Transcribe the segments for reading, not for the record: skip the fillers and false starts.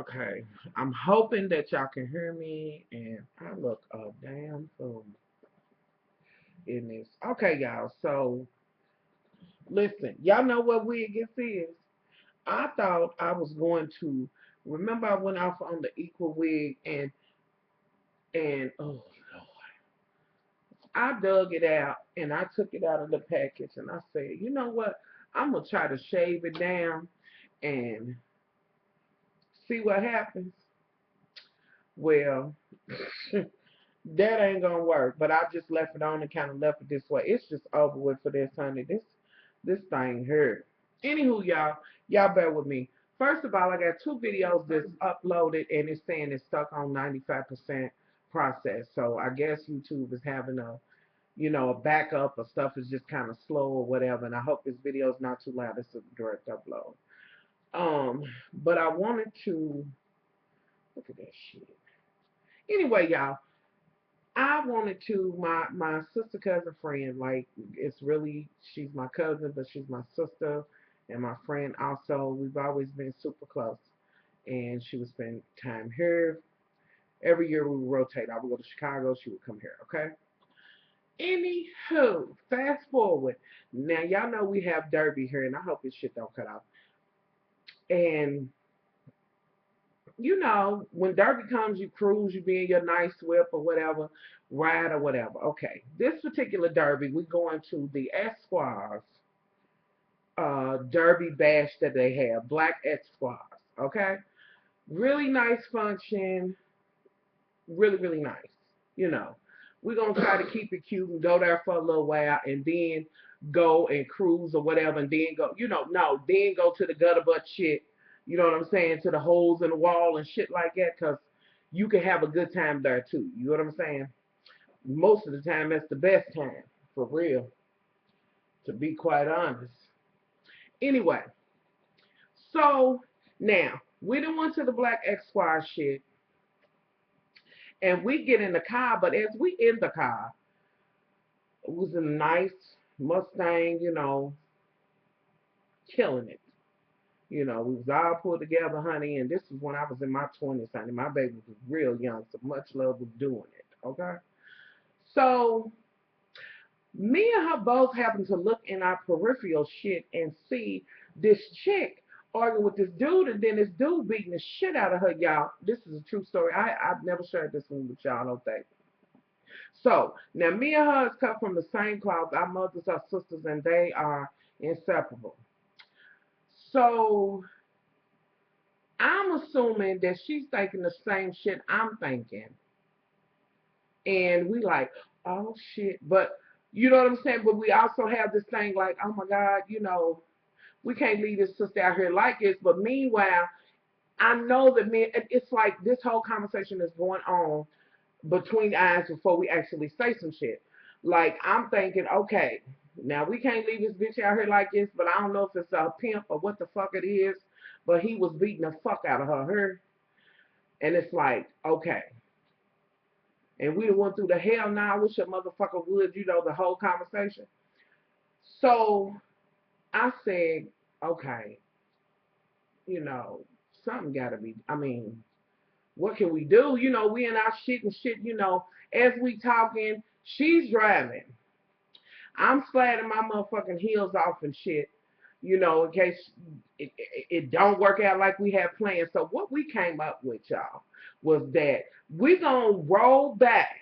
Okay, I'm hoping that y'all can hear me, and I look a damn fool in this. Okay, y'all. So listen, y'all know what wig this is. I thought I was going to remember I went off on the equal wig and oh Lord, I dug it out and I took it out of the package and I said, you know what? I'm gonna try to shave it down and see what happens. Well, that ain't gonna work. But I just left it on and kind of left it this way. It's just over with for this, honey. This thing hurt. Anywho, y'all bear with me. First of all, I got two videos that's uploaded and it's saying it's stuck on 95% process. So I guess YouTube is having a backup or stuff is just kind of slow or whatever. And I hope this video is not too loud. It's a direct upload. But I wanted to look at that shit. Anyway, y'all, I wanted to my sister cousin friend, like it's really she's my cousin, but she's my sister and my friend also. We've always been super close. And she would spend time here. Every year we would rotate. I would go to Chicago, she would come here, okay? Anywho, fast forward. Now y'all know we have Derby here, and I hope this shit don't cut off. And when Derby comes, you cruise, you be in your nice whip or whatever, ride or whatever. Okay, this particular Derby, we going to the Esquires Derby bash that they have, Black Esquires. Okay, really nice function, really really nice. You know, we're gonna try to keep it cute and go there for a little while, and then go and cruise or whatever, and then go, no, then go to the gutter butt shit. You know what I'm saying? To the holes in the wall and shit like that, cause you can have a good time there too. You know what I'm saying? Most of the time, that's the best time, for real. To be quite honest. Anyway, so now we done went to the Black X Squad shit, and we get in the car. But as we in the car, it was a nice Mustang, killing it. We was all put together, honey, and this was when I was in my 20s, honey. My baby was real young, so much love was doing it, okay? So, me and her both happened to look in our peripheral shit and see this chick arguing with this dude, and then this dude beating the shit out of her, y'all. This is a true story. I've never shared this one with y'all, I don't think. So, now me and her is cut from the same cloth. Our mothers are sisters, and they are inseparable. So, I'm assuming that she's thinking the same shit I'm thinking. And we like, oh shit. But you know what I'm saying? But we also have this thing like, oh my God, we can't leave this sister out here like this. But meanwhile, I know that it's like this whole conversation is going on between eyes before we actually say some shit. Like I'm thinking, okay, now we can't leave this bitch out here like this, but I don't know if it's a pimp or what the fuck it is. But he was beating the fuck out of her. And it's like, okay. And we went through the hell now. I wish a motherfucker would, the whole conversation. So I said, okay, something gotta be, what can we do? We in our shit and shit, as we talking, she's driving. I'm sliding my motherfucking heels off and shit, in case it don't work out like we had planned. So what we came up with, y'all, was that we gonna roll back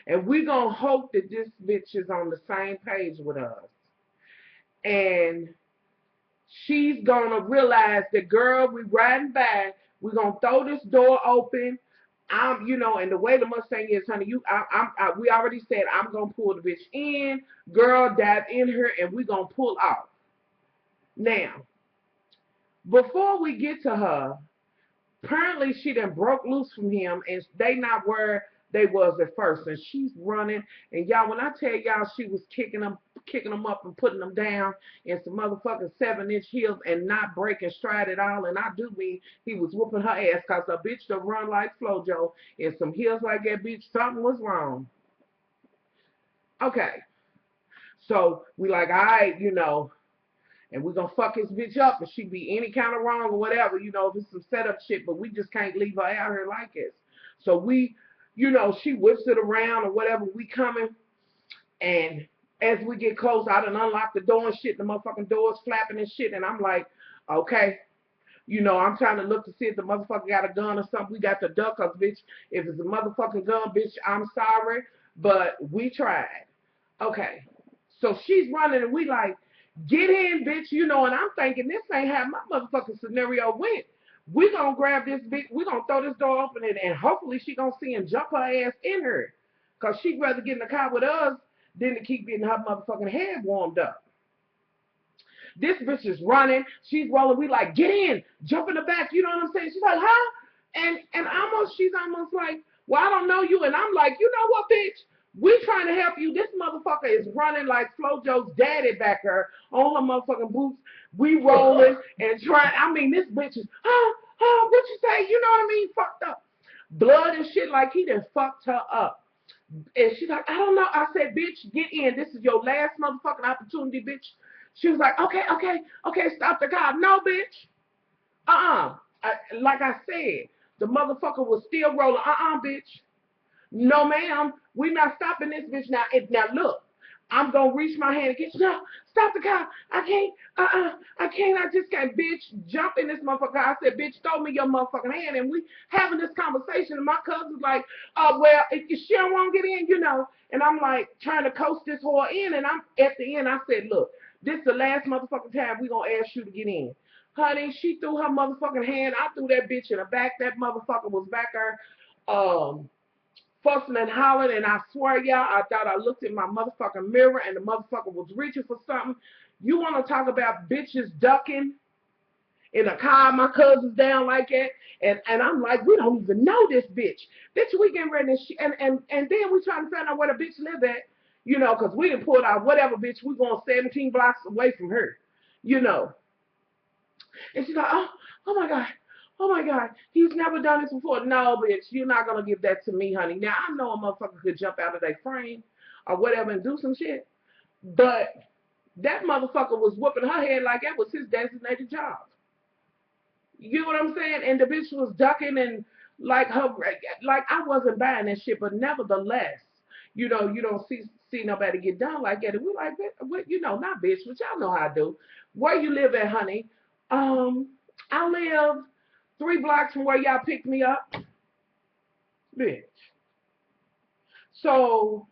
and we gonna hope that this bitch is on the same page with us. And she's gonna realize that, girl, we riding by, we gonna throw this door open. And the way the Mustang is, honey, we already said I'm gonna pull the bitch in, girl, dive in her, and we gonna pull off. Now, before we get to her, apparently she done broke loose from him, and they not where they was at first, and she's running. And y'all, when I tell y'all, she was kicking them up and putting them down in some motherfucking 7-inch heels and not breaking stride at all. And I do mean he was whooping her ass, cause a bitch to run like Flojo in some heels like that, bitch, something was wrong. Okay, so we like, all right, and we're gonna fuck his bitch up if she be any kind of wrong or whatever, you know, if it's some setup shit, but we just can't leave her out here like this. So we, you know, she whips it around or whatever, we coming, and as we get close, I done unlock the door and shit, the motherfucking door's flapping and shit, and I'm like, okay. You know, I'm trying to look to see if the motherfucker got a gun or something. We got the duck, cause bitch, if it's a motherfucking gun, bitch, I'm sorry, but we tried. Okay. So she's running and we like, get in, bitch, you know, and I'm thinking this ain't how my motherfucking scenario went. We gonna grab this bitch, we gonna throw this door open and hopefully she gonna see and jump her ass in her. Cause she'd rather get in the car with us than to keep getting her motherfucking head warmed up. This bitch is running. She's rolling. We like, get in, jump in the back. You know what I'm saying? She's like, huh? And she's almost like, well, I don't know you. And I'm like, you know what, bitch? We trying to help you. This motherfucker is running like Flojo's daddy back her on her motherfucking boots. We rolling and trying. I mean, this bitch is, what you say? You know what I mean? Fucked up. Blood and shit like he done fucked her up. And she's like, I don't know. I said, bitch, get in. This is your last motherfucking opportunity, bitch. She was like, okay, stop the car. No, bitch. Like I said, the motherfucker was still rolling. Bitch. No, ma'am. We're not stopping this bitch now. Now, look. I'm going to reach my hand and get you. No, stop the car. I can't. I can't. I just can't. Bitch, jump in this motherfucker. I said, bitch, throw me your motherfucking hand. And we having this conversation. And my cousin's like, well, if she don't want to get in, you know. And I'm like trying to coast this whore in. And I'm at the end. I said, look, this is the last motherfucking time we going to ask you to get in. Honey, she threw her motherfucking hand. I threw that bitch in the back. That motherfucker was back there. Fussing and hollering, and I swear, y'all, I thought I looked in my motherfucking mirror and the motherfucker was reaching for something. You want to talk about bitches ducking in a car, my cousin's down like that, and I'm like, we don't even know this bitch. Bitch, we getting ready and then we trying to find out where the bitch live at, you know, because we done pulled out whatever bitch, we going 17 blocks away from her, you know. And she's like, oh my God. Oh my God, he's never done this before. No, bitch, you're not gonna give that to me, honey. Now I know a motherfucker could jump out of their frame or whatever and do some shit, but that motherfucker was whooping her head like that was his designated job. You know what I'm saying? And the bitch was ducking and like I wasn't buying that shit, but nevertheless, you know, you don't see nobody get done like that. And we like, what, you know, not bitch, but y'all know how I do. Where you live at, honey? I live 3 blocks from where y'all picked me up, bitch. So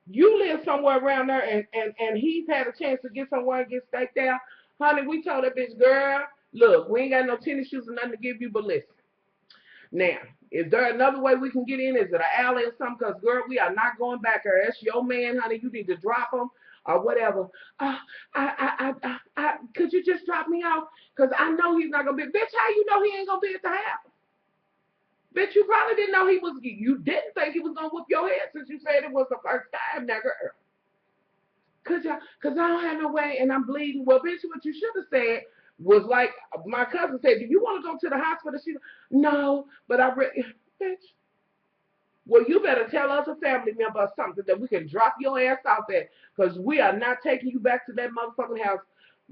you live somewhere around there, and he's had a chance to get somewhere and get staked out, honey. We told that bitch, girl, look, we ain't got no tennis shoes or nothing to give you, but listen. Now, is there another way we can get in? Is it an alley or something? Because, girl, we are not going back there. That's your man, honey. You need to drop him or whatever. Could you just drop me off? Because I know he's not going to be. Bitch, how you know he ain't going to be at the house? Bitch, you probably didn't know he was. You didn't think he was going to whoop your head since you said it was the first time, now, girl. Because I don't have no way and I'm bleeding. Well, bitch, what you should have said was like my cousin said, do you want to go to the hospital? She no, but bitch. Well, you better tell us a family member or something that we can drop your ass out there because we are not taking you back to that motherfucking house.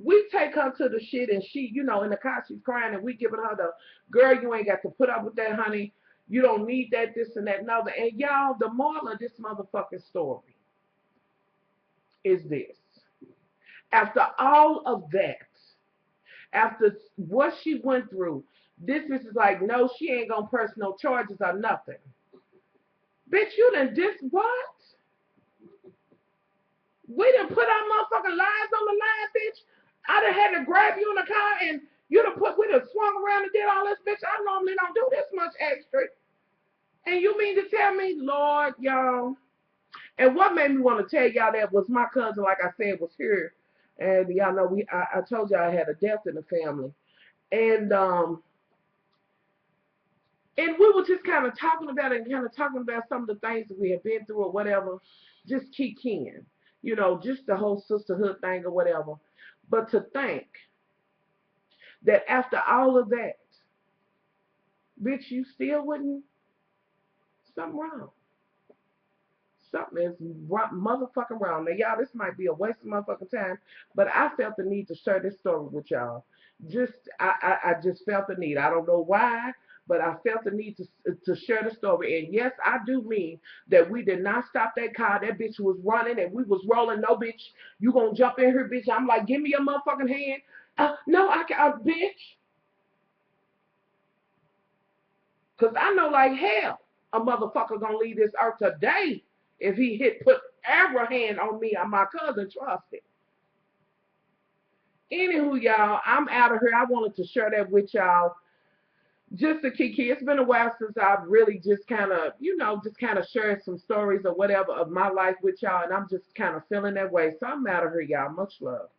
We take her to the shit and she, you know, in the car she's crying and we giving her the, girl, you ain't got to put up with that, honey. You don't need that, this and that and other. And y'all, the moral of this motherfucking story is this. After all of that, after what she went through, this is like, no, she ain't gonna press no charges or nothing. Bitch, you done what? We done put our motherfucking lives on the line, bitch. I done had to grab you in the car and we done swung around and did all this, bitch. I normally don't do this much extra. And you mean to tell me, Lord, y'all. And what made me want to tell y'all that was my cousin, like I said, was here. And y'all know I told y'all I had a death in the family. And we were just kind of talking about it and kind of talking about some of the things that we had been through or whatever, just kicking, you know, just the whole sisterhood thing or whatever. But to think that after all of that, bitch, you still wouldn't, something wrong. Something is motherfucking wrong. Now, y'all, this might be a waste of motherfucking time, but I felt the need to share this story with y'all. Just, I just felt the need. I don't know why, but I felt the need to share the story. And yes, I do mean that we did not stop that car. That bitch was running and we was rolling. No, bitch, you gonna jump in here, bitch. I'm like, give me your motherfucking hand. No, I can't, bitch. Because I know like hell a motherfucker gonna leave this earth today if he put ever hand on me or my cousin. Trust it. Anywho, y'all, I'm out of here. I wanted to share that with y'all. Just a kiki. It's been a while since I've really just kind of, just kind of shared some stories or whatever of my life with y'all, and I'm just kind of feeling that way. So I'm out of here, y'all. Much love.